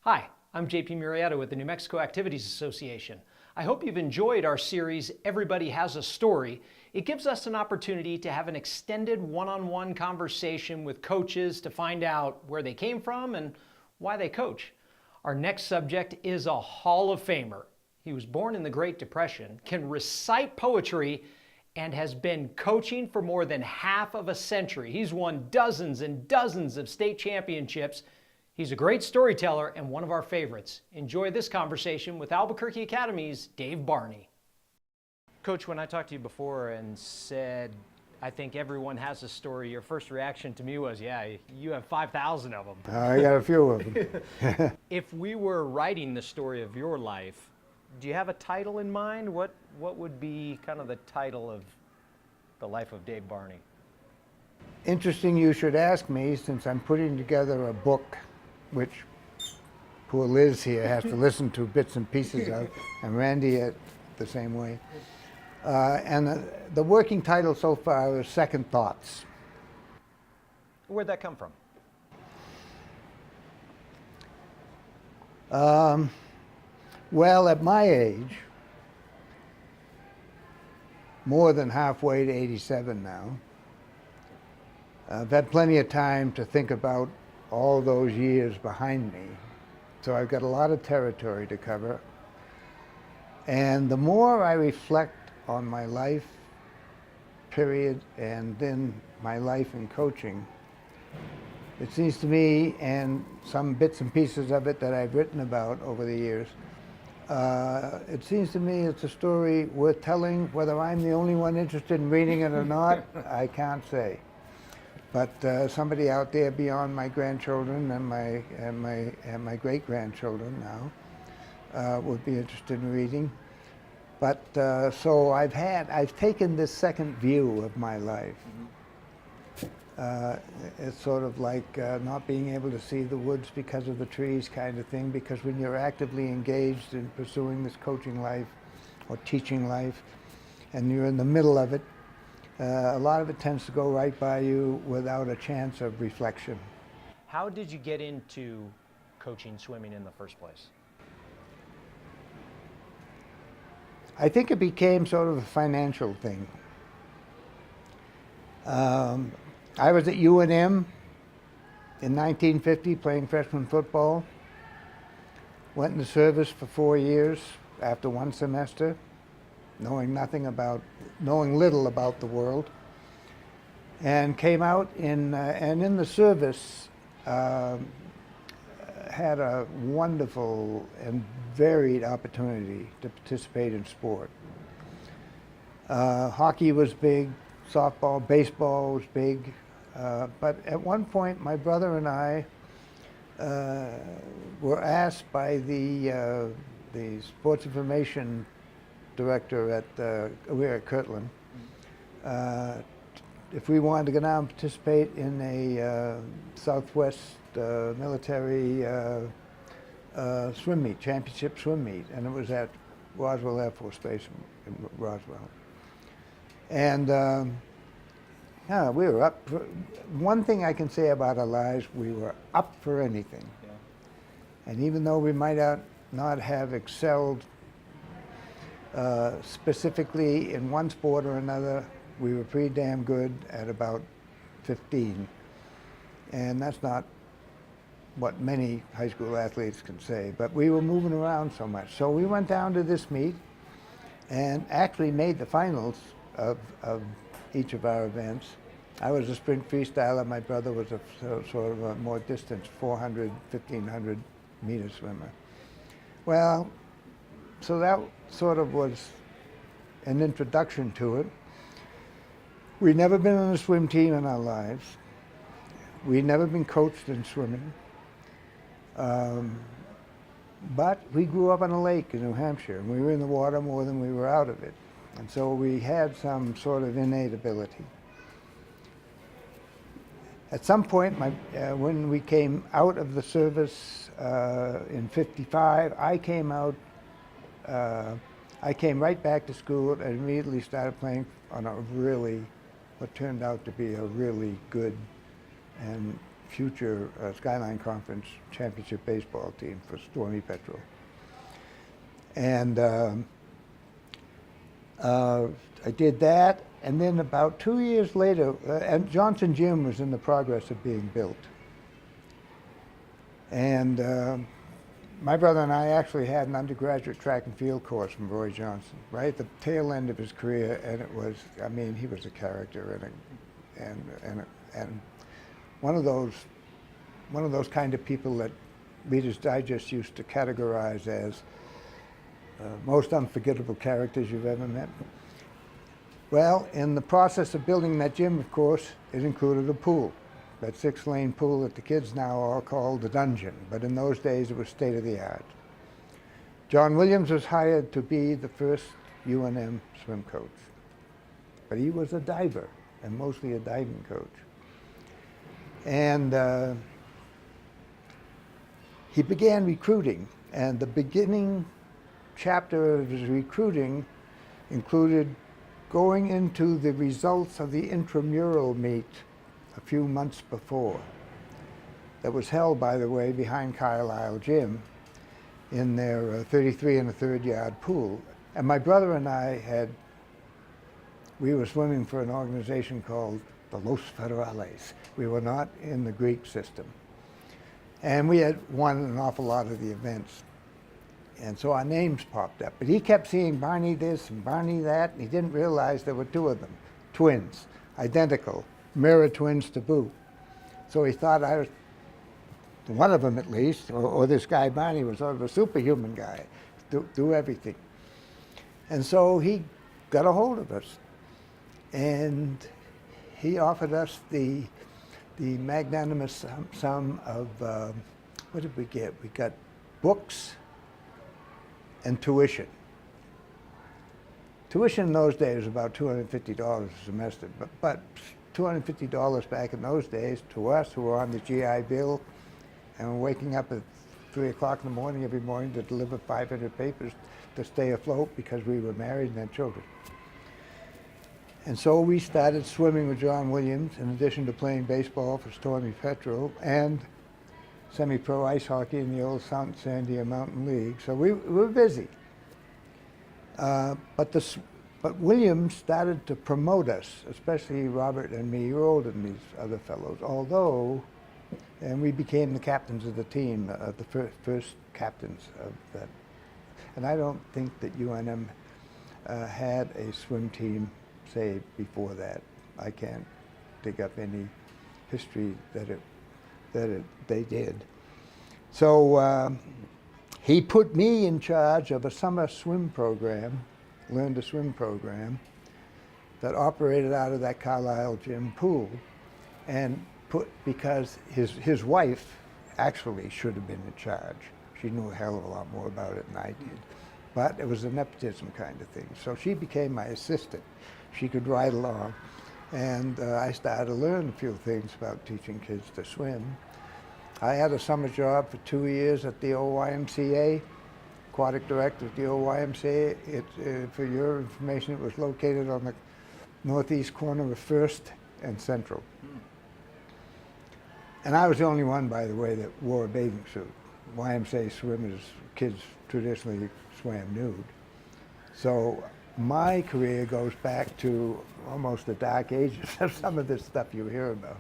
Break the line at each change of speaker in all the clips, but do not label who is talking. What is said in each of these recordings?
Hi, I'm JP Murrieta with the New Mexico Activities Association. I hope you've enjoyed our series, Everybody Has a Story. It gives us an opportunity to have an extended one-on-one conversation with coaches to find out where they came from and why they coach. Our next subject is a Hall of Famer. He was born in the Great Depression, can recite poetry, and has been coaching for more than half of a century. He's won dozens and dozens of state championships. He's a great storyteller and one of our favorites. Enjoy this conversation with Albuquerque Academy's Dave Barney. Coach, when I talked to you before and said, I think everyone has a story, your first reaction to me was, yeah, you have 5,000 of them.
I got a few of them.
If we were writing the story of your life, do you have a title in mind? What would be kind of the title of the life of Dave Barney?
Interesting you should ask me, since I'm putting together a book, which poor Liz here has to listen to bits and pieces of, and Randy the same way. And the working title so far is Second Thoughts.
Where'd that come from?
Well, at my age, more than halfway to 87 now, I've had plenty of time to think about all those years behind me. So I've got a lot of territory to cover. And the more I reflect on my life, period, and then my life in coaching, it seems to me, and some bits and pieces of it that I've written about over the years, it seems to me it's a story worth telling. Whether I'm the only one interested in reading it or not, I can't say. But somebody out there beyond my grandchildren and my great-grandchildren now would be interested in reading. But so I've taken this second view of my life. It's sort of like not being able to see the woods because of the trees kind of thing, because when you're actively engaged in pursuing this coaching life or teaching life, and you're in the middle of it, a lot of it tends to go right by you without a chance of reflection.
How did you get into coaching swimming in the first place?
I think it became sort of a financial thing. I was at UNM in 1950 playing freshman football. Went into service for 4 years after one semester, knowing little about the world, and came out and in the service had a wonderful and varied opportunity to participate in sport. Hockey was big, softball, baseball was big, but at one point my brother and I were asked by the sports information director we were at Kirtland, if we wanted to go down and participate in a Southwest military swim meet, championship swim meet, and it was at Roswell Air Force Base in Roswell. And yeah, we were up for, one thing I can say about our lives, we were up for anything. Yeah. And even though we might not have excelled specifically in one sport or another, we were pretty damn good at about 15. And that's not what many high school athletes can say, but we were moving around so much. So we went down to this meet and actually made the finals of each of our events. I was a sprint freestyler, my brother was a sort of a more distance 400, 1500 meter swimmer. Well, so that sort of was an introduction to it. We'd never been on a swim team in our lives. We'd never been coached in swimming. But we grew up on a lake in New Hampshire, and we were in the water more than we were out of it. And so we had some sort of innate ability. At some point, when we came out of the service in '55, I came right back to school and immediately started playing on what turned out to be a really good and future Skyline Conference championship baseball team for Stormy Petrel. And I did that, and then about 2 years later, and Johnson Gym was in the progress of being built. And my brother and I actually had an undergraduate track and field course from Roy Johnson, right at the tail end of his career, and it was, I mean, he was a character and one of those kind of people that Reader's Digest used to categorize as most unforgettable characters you've ever met. Well, in the process of building that gym, of course, it included a pool. That 6-lane pool that the kids now all call the Dungeon, but in those days it was state of the art. John Williams was hired to be the first UNM swim coach, but he was a diver, and mostly a diving coach. And he began recruiting, and the beginning chapter of his recruiting included going into the results of the intramural meet a few months before, that was held, by the way, behind Carlisle Gym in their 33 1/3 yard pool. And my brother and I we were swimming for an organization called the Los Federales. We were not in the Greek system. And we had won an awful lot of the events. And so our names popped up. But he kept seeing Barney this and Barney that, and he didn't realize there were 2 of them, twins, identical, mirror twins to boot. So he thought I was, one of them at least, or this guy Barney was sort of a superhuman guy, do everything. And so he got a hold of us, and he offered us the magnanimous sum of, what did we get? We got books and tuition. Tuition in those days was about $250 a semester, but $250 back in those days to us who were on the GI Bill and were waking up at 3 o'clock in the morning every morning to deliver 500 papers to stay afloat because we were married and had children. And so we started swimming with John Williams in addition to playing baseball for Stormy Petrel and semi-pro ice hockey in the old Sandia Mountain League. So we were busy. But Williams started to promote us, especially Robert and me. You were older than these other fellows, and we became the captains of the team, the first captains of that. And I don't think that UNM had a swim team, say, before that. I can't dig up any history that they did. So he put me in charge of a summer swim program, learn to swim program, that operated out of that Carlisle Gym pool, and because his wife actually should have been in charge. She knew a hell of a lot more about it than I did. But it was a nepotism kind of thing. So she became my assistant. She could ride along. And I started to learn a few things about teaching kids to swim. I had a summer job for 2 years at the OYMCA, aquatic director at the OYMCA. For your information, it was located on the northeast corner of First and Central. And I was the only one, by the way, that wore a bathing suit. YMCA swimmers, kids traditionally swam nude. So my career goes back to almost the dark ages of some of this stuff you hear about.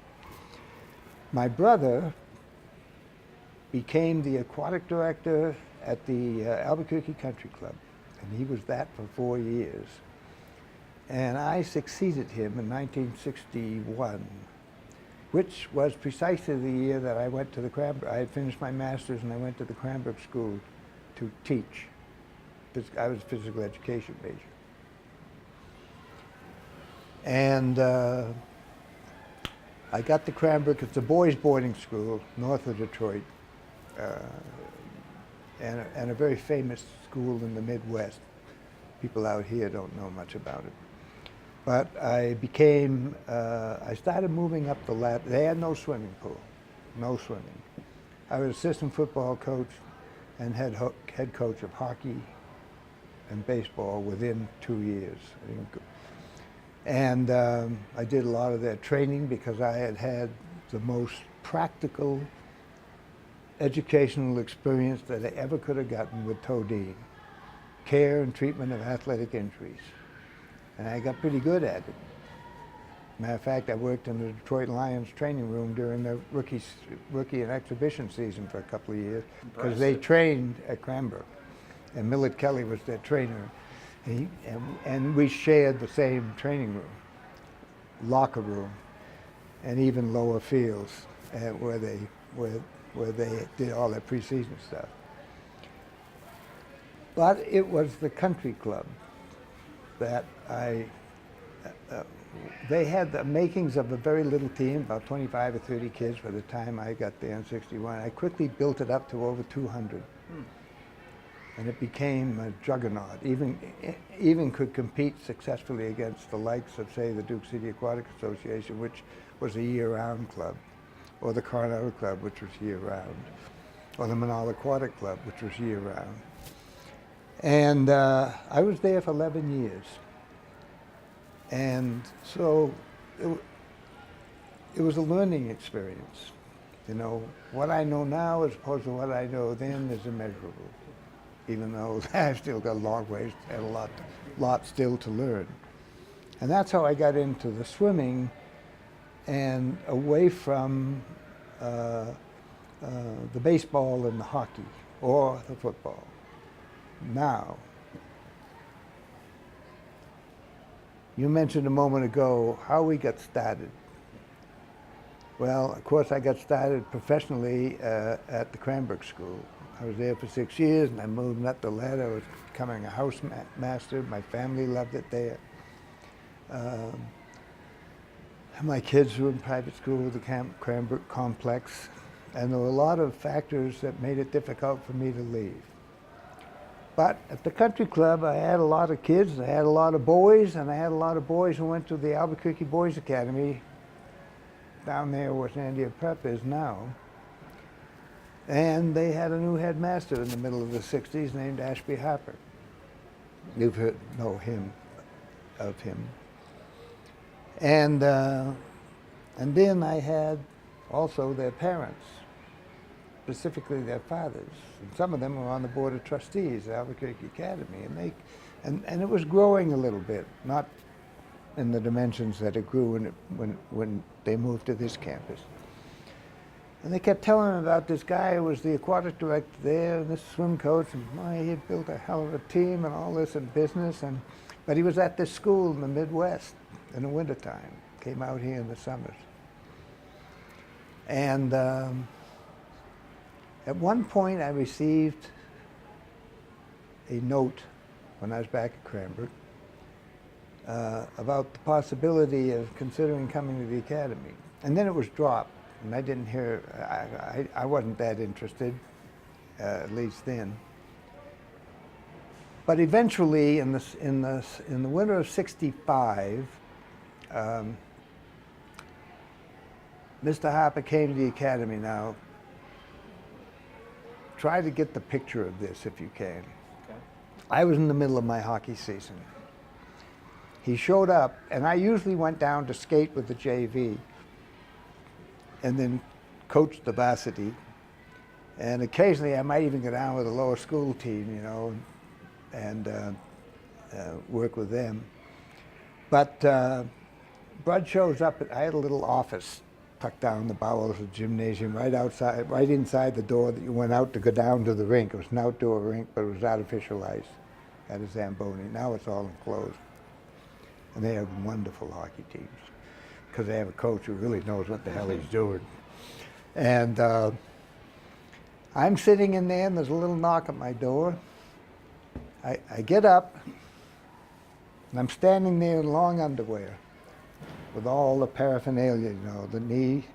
My brother became the aquatic director at the Albuquerque Country Club, and he was that for 4 years. And I succeeded him in 1961, which was precisely the year that I went to the Cranbrook. I had finished my master's and I went to the Cranbrook School to teach. I was a physical education major. And I got to Cranbrook. It's a boys' boarding school north of Detroit, and a very famous school in the Midwest. People out here don't know much about it. But I started moving up the ladder. They had no swimming pool, no swimming. I was assistant football coach and head coach of hockey and baseball within 2 years. And I did a lot of their training because I had had the most practical educational experience that I ever could have gotten with Todine. Care and treatment of athletic injuries. And I got pretty good at it. Matter of fact, I worked in the Detroit Lions training room during the rookie and exhibition season for a couple of years because they trained at Cranbrook, and Millett Kelly was their trainer. And we shared the same training room, locker room, and even lower fields where they did all their preseason stuff. But it was the country club that they had the makings of a very little team, about 25 or 30 kids by the time I got there in '61. I quickly built it up to over 200. And it became a juggernaut, even could compete successfully against the likes of, say, the Duke City Aquatic Association, which was a year-round club, or the Coronado Club, which was year-round, or the Manal Aquatic Club, which was year-round. And I was there for 11 years. And so it was a learning experience. You know, what I know now as opposed to what I know then is immeasurable, even though I've still got a long ways and a lot still to learn. And that's how I got into the swimming and away from the baseball and the hockey or the football. Now, you mentioned a moment ago how we got started. Well, of course, I got started professionally at the Cranbrook School. I was there for 6 years, and I moved up the ladder. I was becoming a house master. My family loved it there. My kids were in private school, the Cranbrook complex, and there were a lot of factors that made it difficult for me to leave. But at the country club, I had a lot of kids, I had a lot of boys, and I had a lot of boys who went to the Albuquerque Boys Academy down there where Sandia Prep is now. And they had a new headmaster in the middle of the 60s named Ashby Harper. You've know of him. And then I had also their parents, specifically their fathers. And some of them were on the board of trustees at Albuquerque Academy, and it was growing a little bit, not in the dimensions that it grew when they moved to this campus. And they kept telling me about this guy who was the aquatic director there, and this swim coach, and he had built a hell of a team and all this in business, but he was at this school in the Midwest in the wintertime, came out here in the summers. And at one point I received a note when I was back at Cranbrook about the possibility of considering coming to the academy. And then it was dropped, and I didn't hear, I wasn't that interested, at least then. But eventually, in the winter of '65, Mr. Harper came to the academy. Now, try to get the picture of this if you can. Okay. I was in the middle of my hockey season. He showed up, and I usually went down to skate with the JV and then coached the varsity. And occasionally I might even go down with a lower school team, you know, and work with them. But Bud shows up, I had a little office tucked down the bowels of the gymnasium, right outside, right inside the door that you went out to go down to the rink. It was an outdoor rink, but it was artificial ice at a Zamboni. Now it's all enclosed. And they have wonderful hockey teams because they have a coach who really knows what the hell he's doing. And I'm sitting in there, and there's a little knock at my door. I get up, and I'm standing there in long underwear with all the paraphernalia, you know, the knee,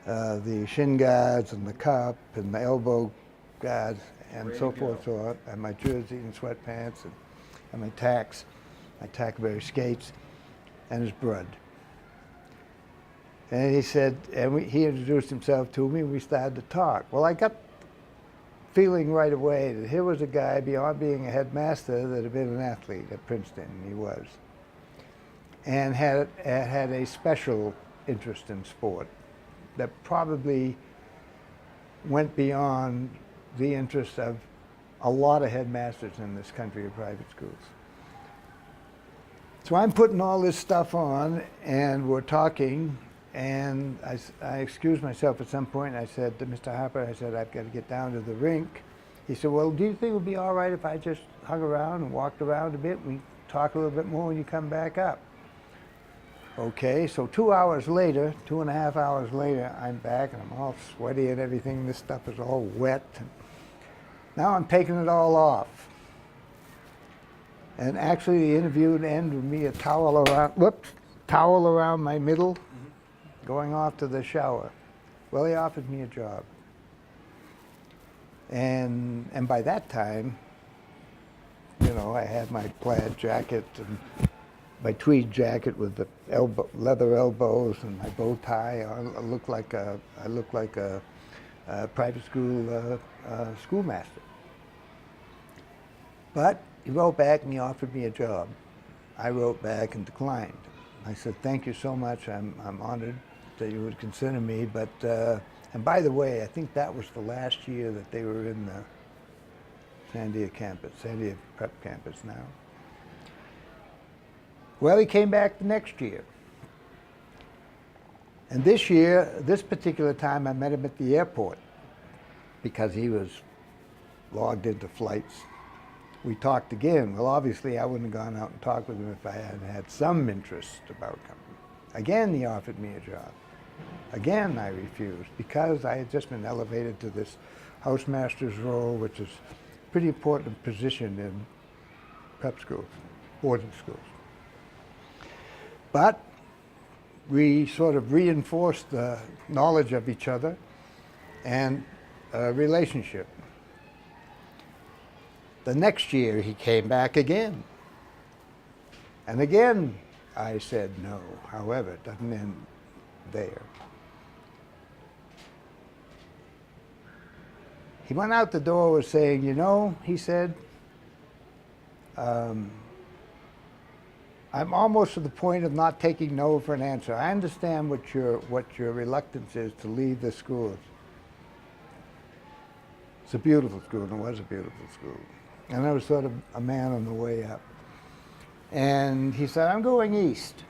the shin guards, and the cup, and the elbow guards, and so forth, so on, and my jersey and sweatpants, and my tacks, my tackleberry skates, and his Brud. And he said, and he introduced himself to me, and we started to talk. Well, I got feeling right away that here was a guy, beyond being a headmaster, that had been an athlete at Princeton, and he was, and had a special interest in sport, that probably went beyond the interest of a lot of headmasters in this country of private schools. So I'm putting all this stuff on, and we're talking, and I excused myself at some point, and I said to Mr. Harper, I said, I've got to get down to the rink. He said, well, do you think it would be all right if I just hung around and walked around a bit? We talk a little bit more when you come back up. Okay, so 2 hours later, 2.5 hours later, I'm back and I'm all sweaty and everything. This stuff is all wet. Now I'm taking it all off. And actually the interview would end with me a towel around my middle, going off to the shower. Well, he offered me a job. And by that time, you know, I had my plaid jacket and my tweed jacket with the leather elbows and my bow tie. I looked like a private school schoolmaster. But he wrote back and he offered me a job. I wrote back and declined. I said, thank you so much. I'm honored that you would consider me. But and by the way, I think that was the last year that they were in the Sandia campus, Sandia Prep campus now. Well, he came back the next year. And this year, this particular time, I met him at the airport because he was logged into flights. We talked again. Well, obviously, I wouldn't have gone out and talked with him if I hadn't had some interest about coming. Again, he offered me a job. Again, I refused because I had just been elevated to this housemaster's role, which is a pretty important position in prep schools, boarding schools. But we sort of reinforced the knowledge of each other and a relationship. The next year he came back again. And again I said no. However, it doesn't end there. He went out the door with saying, you know, he said, I'm almost to the point of not taking no for an answer. I understand what your reluctance is to leave the school. It's a beautiful school, and it was a beautiful school. And I was sort of a man on the way up. And he said, I'm going east.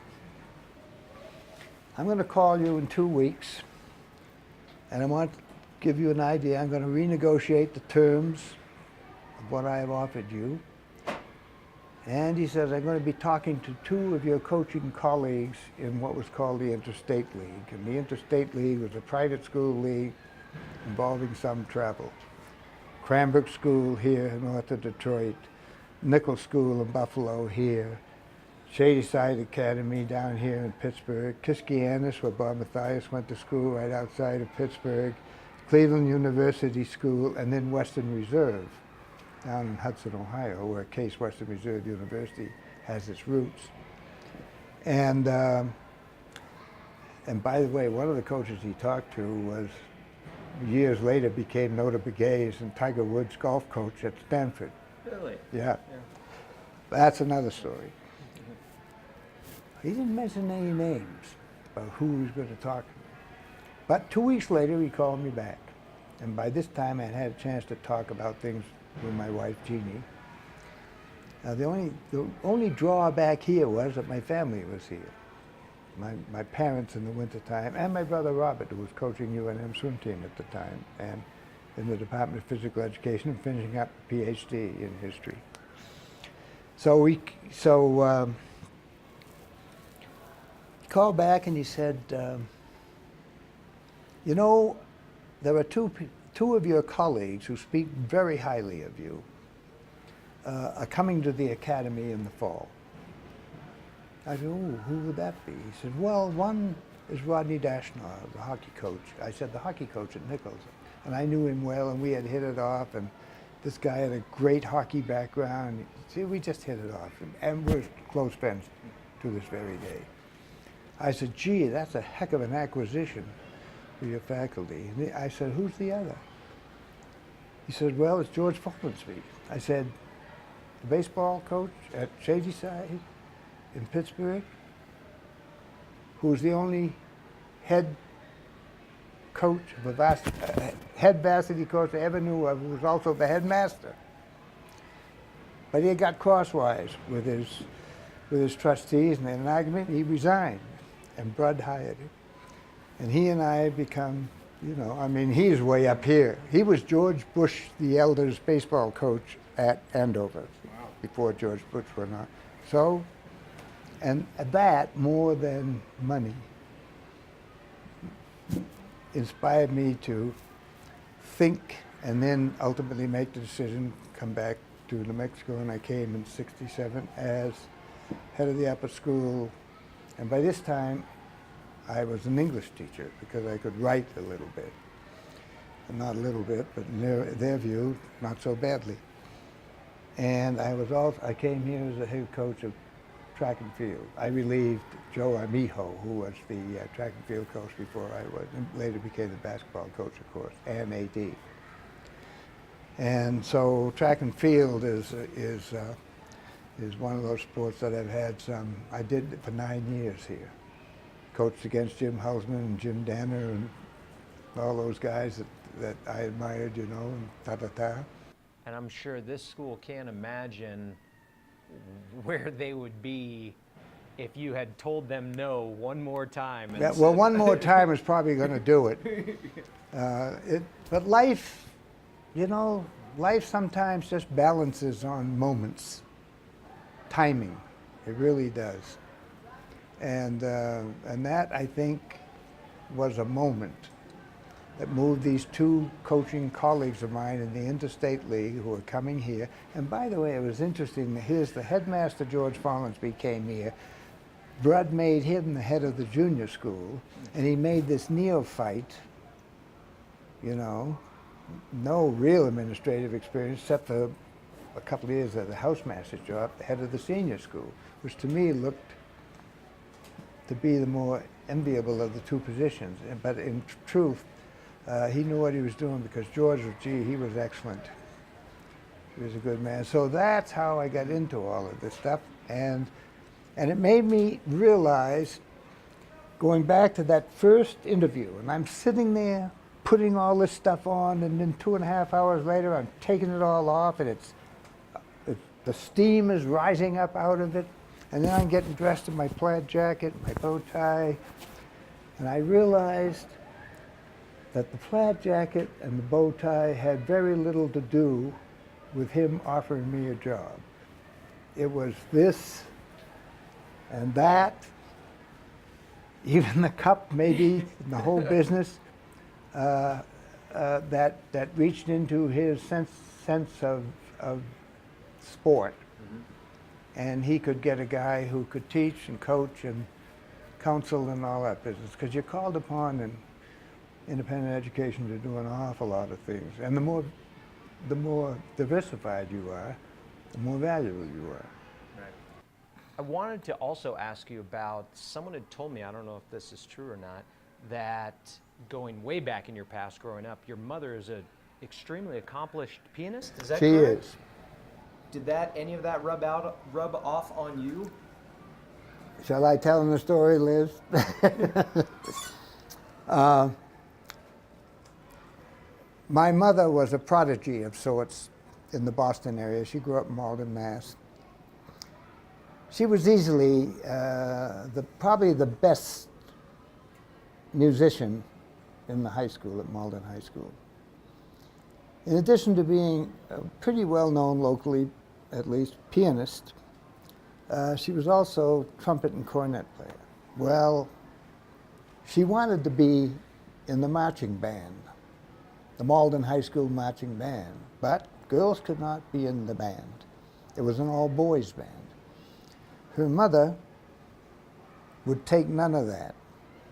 I'm going to call you in 2 weeks, and I want to give you an idea. I'm going to renegotiate the terms of what I have offered you. And he says, I'm going to be talking to 2 of your coaching colleagues in what was called the Interstate League. And the Interstate League was a private school league involving some travel. Cranbrook School here north of Detroit, Nichols School in Buffalo here, Shadyside Academy down here in Pittsburgh, Kiskiannis, where Bob Mathias went to school right outside of Pittsburgh, Cleveland University School, and then Western Reserve down in Hudson, Ohio, where Case Western Reserve University has its roots. And by the way, one of the coaches he talked to was, years later, became Nota Begay's and Tiger Woods' golf coach at Stanford.
Really?
Yeah. That's another story. He didn't mention any names about who he was going to talk to. But 2 weeks later, he called me back. And by this time, I had a chance to talk about things with my wife, Jeannie. Now, the only drawback here was that my family was here. My parents in the wintertime, and my brother Robert, who was coaching UNM swim team at the time, and in the Department of Physical Education, and finishing up a PhD in history. So he called back and he said, you know, there are two of your colleagues who speak very highly of you are coming to the academy in the fall. I said, oh, who would that be? He said, well, one is Rodney Dashnar, the hockey coach. I said, the hockey coach at Nichols. And I knew him well, and we had hit it off, and this guy had a great hockey background. See, we just hit it off, and we're close friends to this very day. I said, gee, that's a heck of an acquisition for your faculty. And I said, who's the other? He said, well, it's George Folensby. I said, the baseball coach at Shadyside in Pittsburgh, who's the only head coach, of a head varsity coach I ever knew of, who was also the headmaster. But he got crosswise with his trustees, and in an argument, he resigned, and Brud hired him. And he and I have become, you know, I mean, he's way up here. He was George Bush, the Elders baseball coach at Andover, before George Bush went on. So, and that, more than money, inspired me to think and then ultimately make the decision, come back to New Mexico, and I came in '67 as head of the upper school. And by this time, I was an English teacher because I could write a little bit. And not a little bit, but in their view, not so badly. And I came here as the head coach of track and field. I relieved Joe Armijo, who was the track and field coach before I was, and later became the basketball coach, of course, and AD. And so track and field is one of those sports that I've had some. I did it for 9 years here. Coached against Jim Houseman and Jim Danner and all those guys that I admired, you know, and ta-ta-ta.
And I'm sure this school can't imagine where they would be if you had told them no one more time.
Yeah, well, one more time is probably going to do it. But life, you know, life sometimes just balances on moments, timing. It really does. And that, I think, was a moment that moved these two coaching colleagues of mine in the Interstate League who were coming here. And by the way, it was interesting. Here's the headmaster, George Follinsby, came here. Brud made him the head of the junior school, and he made this neophyte, you know, no real administrative experience except for a couple of years at the housemaster's job, the head of the senior school, which to me looked to be the more enviable of the two positions. But in truth, he knew what he was doing because George, he was excellent. He was a good man. So that's how I got into all of this stuff. And it made me realize, going back to that first interview, and I'm sitting there putting all this stuff on, and then 2.5 hours later, I'm taking it all off, and the steam is rising up out of it. And then I'm getting dressed in my plaid jacket, my bow tie, and I realized that the plaid jacket and the bow tie had very little to do with him offering me a job. It was this and that, even the cup maybe, the whole business, that reached into his sense of sport. And he could get a guy who could teach and coach and counsel and all that business, because you're called upon in independent education to do an awful lot of things. And the more diversified you are, the more valuable you are.
Right. I wanted to also ask you about, someone had told me, I don't know if this is true or not, that going way back in your past growing up, your mother is an extremely accomplished pianist. Is that correct?
She is.
Did any of that rub off on you?
Shall I tell him the story, Liz? My mother was a prodigy of sorts in the Boston area. She grew up in Malden, Mass. She was easily probably the best musician in the high school, at Malden High School. In addition to being a pretty well-known locally, at least, pianist, she was also trumpet and cornet player. Well, she wanted to be in the marching band, the Malden High School marching band, but girls could not be in the band. It was an all-boys band. Her mother would take none of that.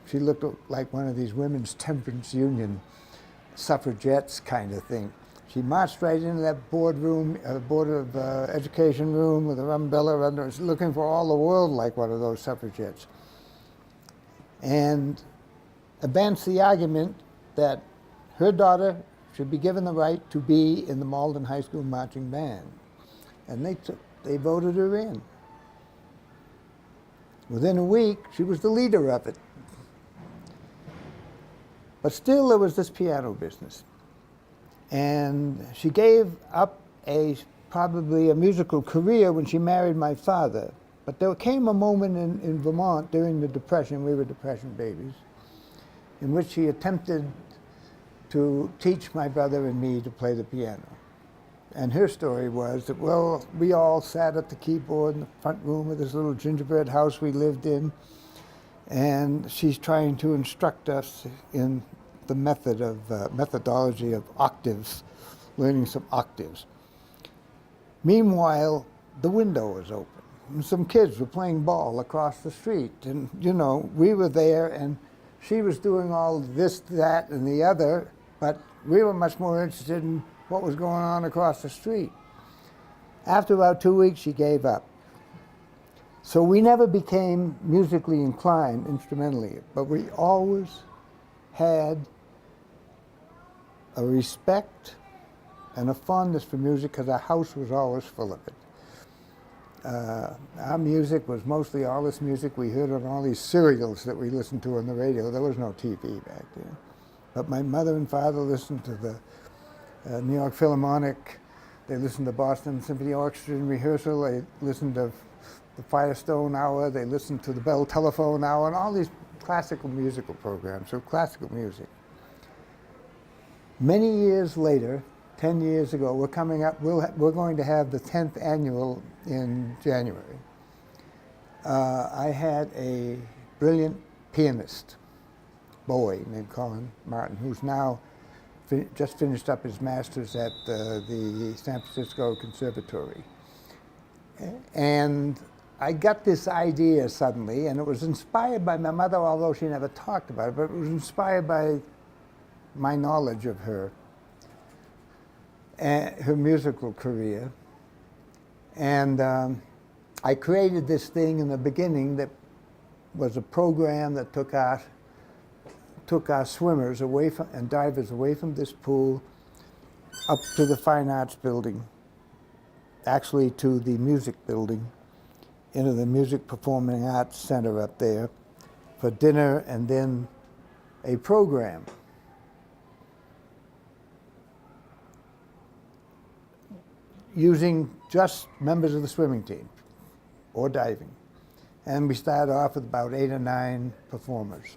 She looked like one of these women's temperance union suffragettes kind of thing. She marched right into that Board of Education room with her umbrella under, looking for all the world like one of those suffragettes. And advanced the argument that her daughter should be given the right to be in the Malden High School marching band. And they voted her in. Within a week, she was the leader of it. But still, there was this piano business. And she gave up probably a musical career when she married my father. But there came a moment in Vermont during the Depression, we were Depression babies, in which she attempted to teach my brother and me to play the piano. And her story was that, well, we all sat at the keyboard in the front room of this little gingerbread house we lived in, and she's trying to instruct us in the methodology of octaves, learning some octaves. Meanwhile, the window was open, and some kids were playing ball across the street, and you know, we were there, and she was doing all this, that, and the other, but we were much more interested in what was going on across the street. After about 2 weeks, she gave up. So we never became musically inclined instrumentally, but we always had a respect and a fondness for music because our house was always full of it. Our music was mostly all this music we heard on all these serials that we listened to on the radio. There was no TV back then. But my mother and father listened to the New York Philharmonic. They listened to Boston Symphony Orchestra in rehearsal. They listened to the Firestone Hour. They listened to the Bell Telephone Hour and all these classical musical programs, so classical music. Many years later, 10 years ago, we're going to have the 10th annual in January. I had a brilliant pianist, boy named Colin Martin, who's now just finished up his master's at the San Francisco Conservatory. And I got this idea suddenly, and it was inspired by my mother, although she never talked about it, but it was inspired by my knowledge of her and her musical career. And I created this thing in the beginning that was a program that took our swimmers away from, and divers away from this pool up to the Fine Arts Building, actually to the music building, into the Music Performing Arts Center up there for dinner and then a program. Using just members of the swimming team or diving. And we started off with about 8 or 9 performers.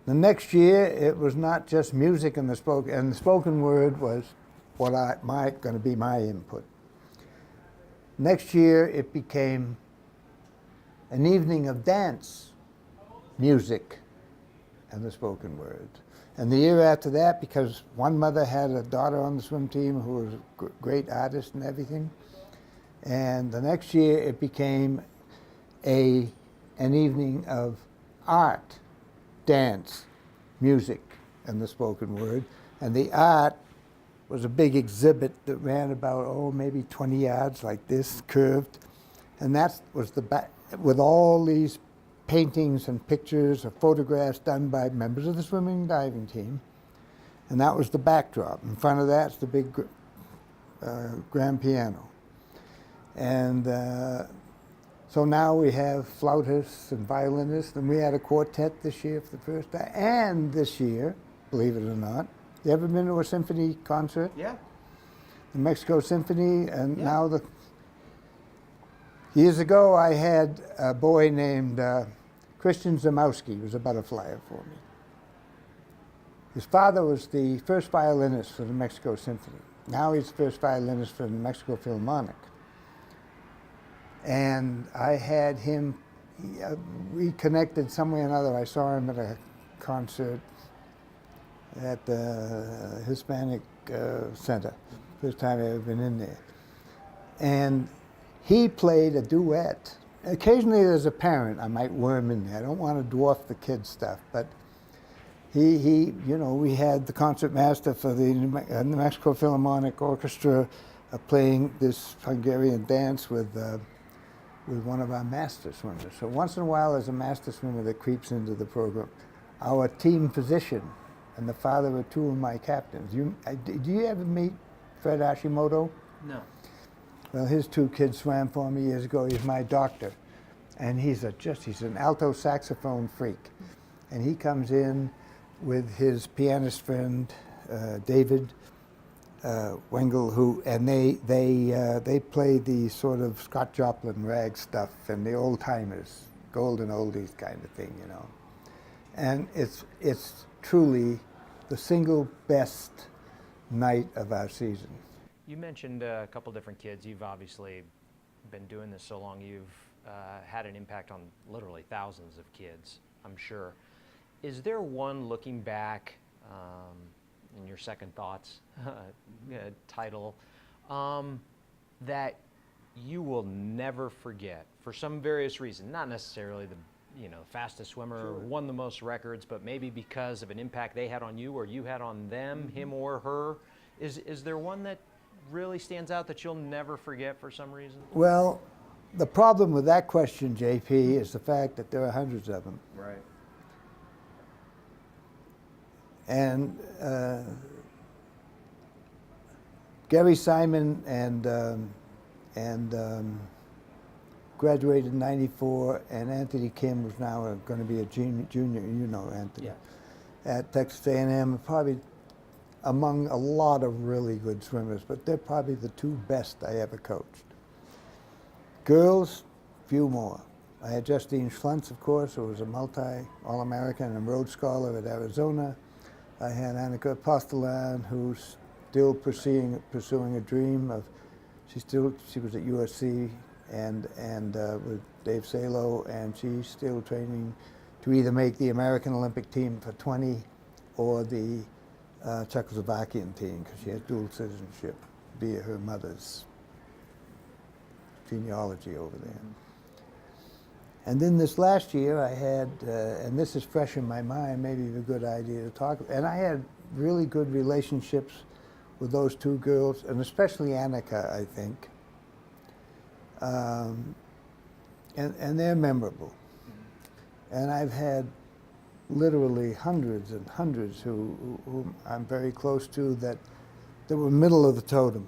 The next year, it was not just music and the spoken word was what going to be my input. Next year, it became an evening of dance, music, and the spoken word. And the year after that, because one mother had a daughter on the swim team who was a great artist and everything, and the next year it became an evening of art, dance, music, and the spoken word. And the art was a big exhibit that ran about, maybe 20 yards like this, curved. And that was the back, with all these paintings and pictures or photographs done by members of the swimming and diving team. And that was the backdrop. In front of that's the big grand piano. And so now we have flautists and violinists, and we had a quartet this year for the first time. And this year, believe it or not, you ever been to a symphony concert?
Yeah.
The Mexico Symphony, and now years ago I had a boy named Christian Zamowski, who was a butterflyer for me. His father was the first violinist for the Mexico Symphony. Now he's the first violinist for the Mexico Philharmonic. And I had him, we connected some way or another. I saw him at a concert at the Hispanic Center. First time I've ever been in there. And he played a duet. Occasionally there's a parent I might worm in there. I don't want to dwarf the kid stuff, but he we had the concertmaster for the New Mexico Philharmonic Orchestra playing this Hungarian dance with one of our master swimmers. So once in a while there's a master swimmer that creeps into the program. Our team physician and the father of 2 of my captains. Did you ever meet Fred Hashimoto?
No.
Well, his 2 kids swam for me years ago. He's my doctor. And he's an alto saxophone freak. and he comes in with his pianist friend David Wengel, and they play the sort of Scott Joplin rag stuff and the old timers, golden oldies kind of thing, you know. And it's truly the single best night of our season.
You mentioned a couple different kids. You've obviously been doing this so long. You've had an impact on literally thousands of kids, I'm sure. Is there one, looking back, in your second thoughts title, that you will never forget for some various reason? Not necessarily the fastest swimmer, sure, won the most records, but maybe because of an impact they had on you or you had on them, him or her. Is there one that really stands out that you'll never forget for some reason?
Well, the problem with that question, JP, is the fact that there are hundreds of them.
Right.
And Gary Simon graduated in '94, and Anthony Kim was now going to be a junior. You know Anthony,
yeah,
at Texas A&M. Probably among a lot of really good swimmers, but they're probably the two best I ever coached. Girls, few more. I had Justine Schluntz, of course, who was a multi-All-American and Rhodes Scholar at Arizona. I had Annika Postolin, who's still pursuing a dream of. She was at USC and with Dave Salo, and she's still training to either make the American Olympic team for 20 or the Czechoslovakian team, because she has dual citizenship via her mother's genealogy over there. And then this last year I had, and this is fresh in my mind, maybe a good idea to talk, and I had really good relationships with those two girls, and especially Annika, I think. And they're memorable. And I've had literally hundreds and hundreds who I'm very close to that were middle of the totem,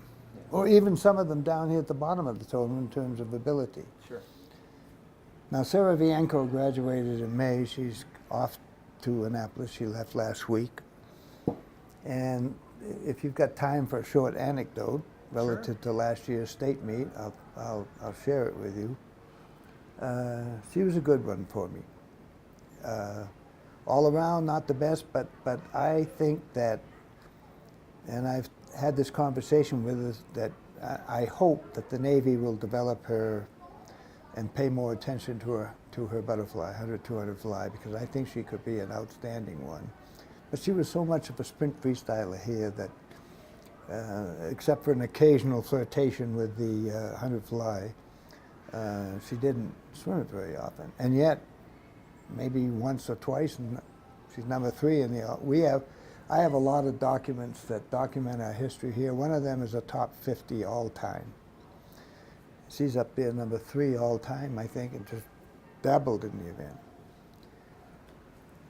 or even some of them down here at the bottom of the totem in terms of ability.
Sure.
Now, Sarah Bianco graduated in May. She's off to Annapolis. She left last week. And if you've got time for a short anecdote relative, sure, to last year's state meet, I'll share it with you. She was a good one for me. All around, not the best, but I think that, and I've had this conversation with her, that I hope that the Navy will develop her and pay more attention to her butterfly, 100-200 fly, because I think she could be an outstanding one. But she was so much of a sprint freestyler here that, except for an occasional flirtation with the 100 fly, she didn't swim it very often. And yet, maybe once or twice, and she's number 3 in the. I have a lot of documents that document our history here. One of them is a top 50 all time. She's up there number 3 all time, I think, and just dabbled in the event.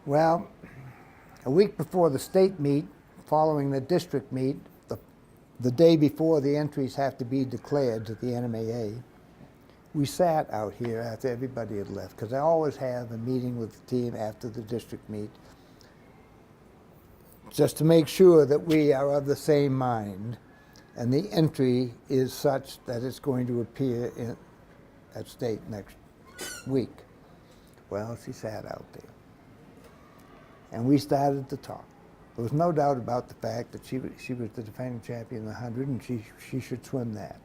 Well, a week before the state meet, following the district meet, the day before the entries have to be declared to the NMAA, we sat out here after everybody had left, because I always have a meeting with the team after the district meet, just to make sure that we are of the same mind, and the entry is such that it's going to appear at state next week. Well, she sat out there. And we started to talk. There was no doubt about the fact that she was the defending champion in the 100, and she should swim that.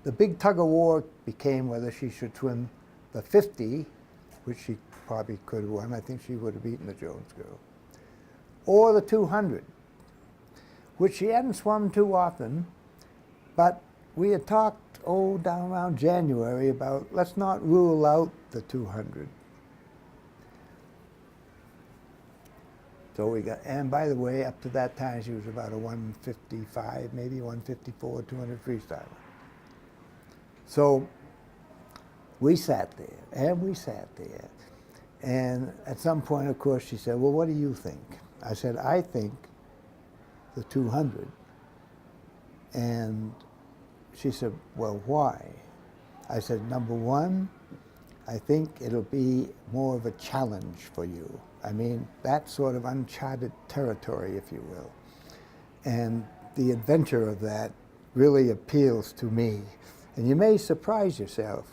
The big tug of war became whether she should swim the 50, which she probably could have won. I think she would have beaten the Jones girl. Or the 200, which she hadn't swum too often, but we had talked, down around January about, let's not rule out the 200. So we got, and by the way, up to that time, she was about a 155, maybe 154, 200 freestyler. So we sat there, and we sat there. And at some point, of course, she said, well, what do you think? I said, I think the 200. And she said, well, why? I said, number one, I think it'll be more of a challenge for you. I mean, that sort of uncharted territory, if you will. And the adventure of that really appeals to me. And you may surprise yourself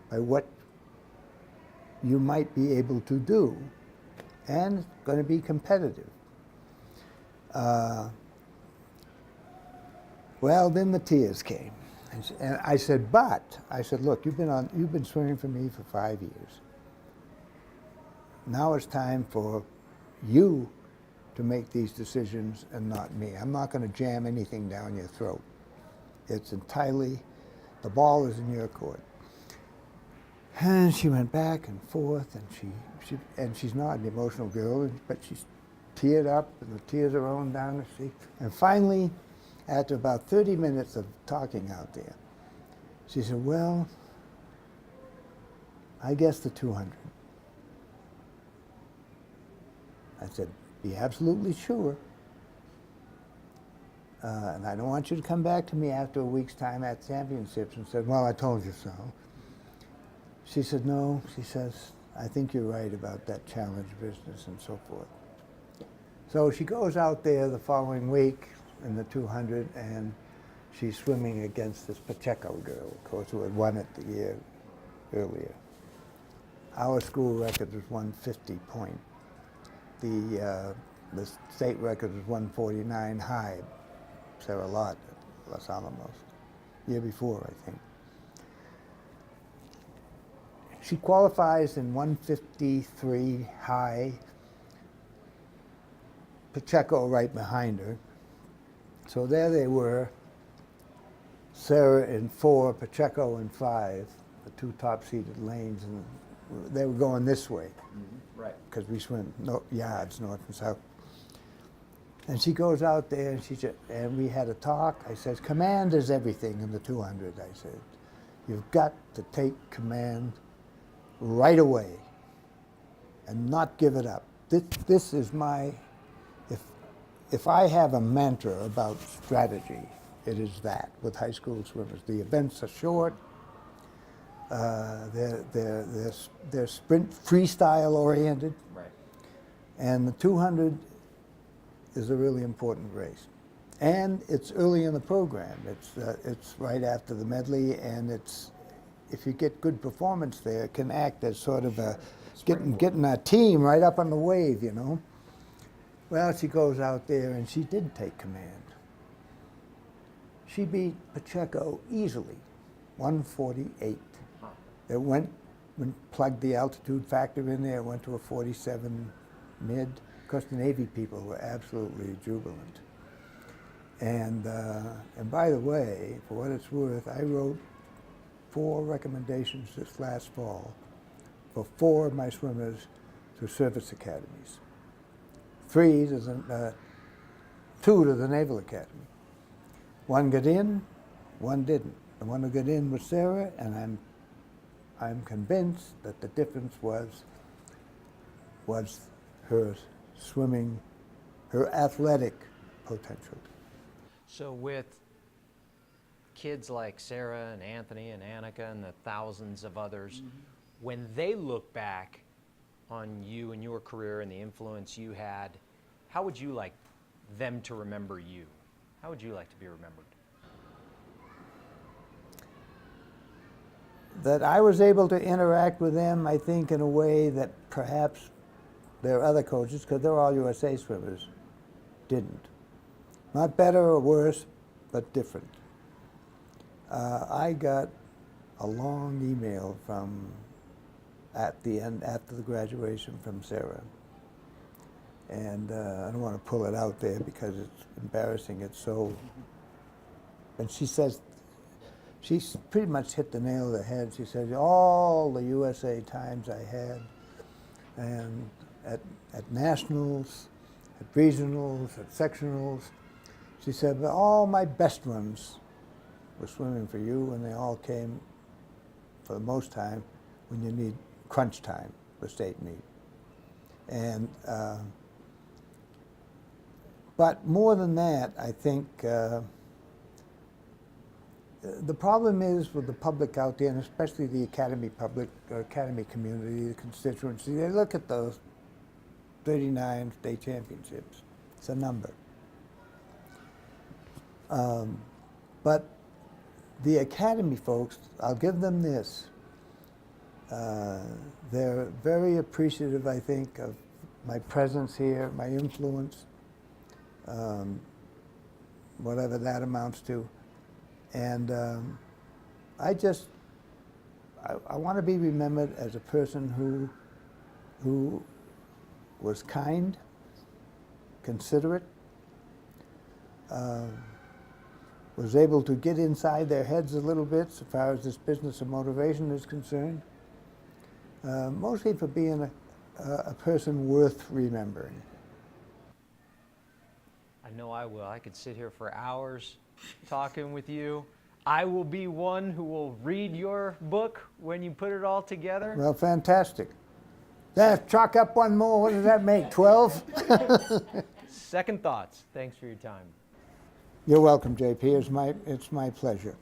by what you might be able to do, and it's going to be competitive. Well, then the tears came. And I said, look, you've been swimming for me for 5 years. Now it's time for you to make these decisions and not me. I'm not going to jam anything down your throat. It's entirely, the ball is in your court. And she went back and forth, and she's not an emotional girl, but she's teared up, and the tears are rolling down her cheek. And finally, after about 30 minutes of talking out there, she said, well, I guess the 200. I said, be absolutely sure. And I don't want you to come back to me after a week's time at championships and said, well, I told you so. She said, no, she says, I think you're right about that challenge business and so forth. So she goes out there the following week in the 200, and she's swimming against this Pacheco girl, of course, who had won it the year earlier. Our school record was 150 point. The state record was 149 high. Sarah Lott at Los Alamos, year before, I think. She qualifies in 153 high, Pacheco right behind her. So there they were, Sarah in 4, Pacheco in 5, the two top-seeded lanes, and they were going this way.
Mm-hmm. Right. Because
we swim yards north and south. And she goes out there, and we had a talk. I said, command is everything in the 200, I said. You've got to take command right away and not give it up. This is my, if I have a mantra about strategy, it is that with high school swimmers. The events are short, they're sprint freestyle oriented,
right.
And the 200 is a really important race. And it's early in the program. It's right after the medley, and if you get good performance there, it can act as sort of a getting a team right up on the wave, you know. Well, she goes out there, and she did take command. She beat Pacheco easily, 148. Huh. It when plugged the altitude factor in there, it went to a 47 mid. Of course, the Navy people were absolutely jubilant. And by the way, for what it's worth, I wrote 4 recommendations this last fall for 4 of my swimmers to service academies. 2 to the Naval Academy. 1 got in, 1 didn't. The one who got in was Sarah, and I'm convinced that the difference was her swimming, her athletic potential.
So with kids like Sarah and Anthony and Annika and the thousands of others, mm-hmm. when they look back on you and your career and the influence you had, how would you like them to remember you? How would you like to be remembered?
That I was able to interact with them, I think, in a way that perhaps their other coaches, because they're all USA swimmers, didn't. Not better or worse, but different. I got a long email at the end, after the graduation, from Sarah. And I don't want to pull it out there because it's embarrassing. It's so, and she says, she's pretty much hit the nail on the head. She says, all the USA times I had, and at nationals, at regionals, at sectionals, she said, but all my best ones were swimming for you, and they all came, for the most time, when you need crunch time for state meet. And, but more than that, I think, the problem is with the public out there, and especially the academy public, or academy community, the constituency, they look at those 39 state championships. It's a number. But the academy folks, I'll give them this. They're very appreciative, I think, of my presence here, my influence, whatever that amounts to. And I want to be remembered as a person who was kind, considerate, was able to get inside their heads a little bit as far as this business of motivation is concerned, mostly for being a person worth remembering.
I know I will. I could sit here for hours talking with you. I will be one who will read your book when you put it all together.
Well, fantastic. Then chalk up one more. What does that make, 12?
Second thoughts. Thanks for your time.
You're welcome, JP. It's my pleasure.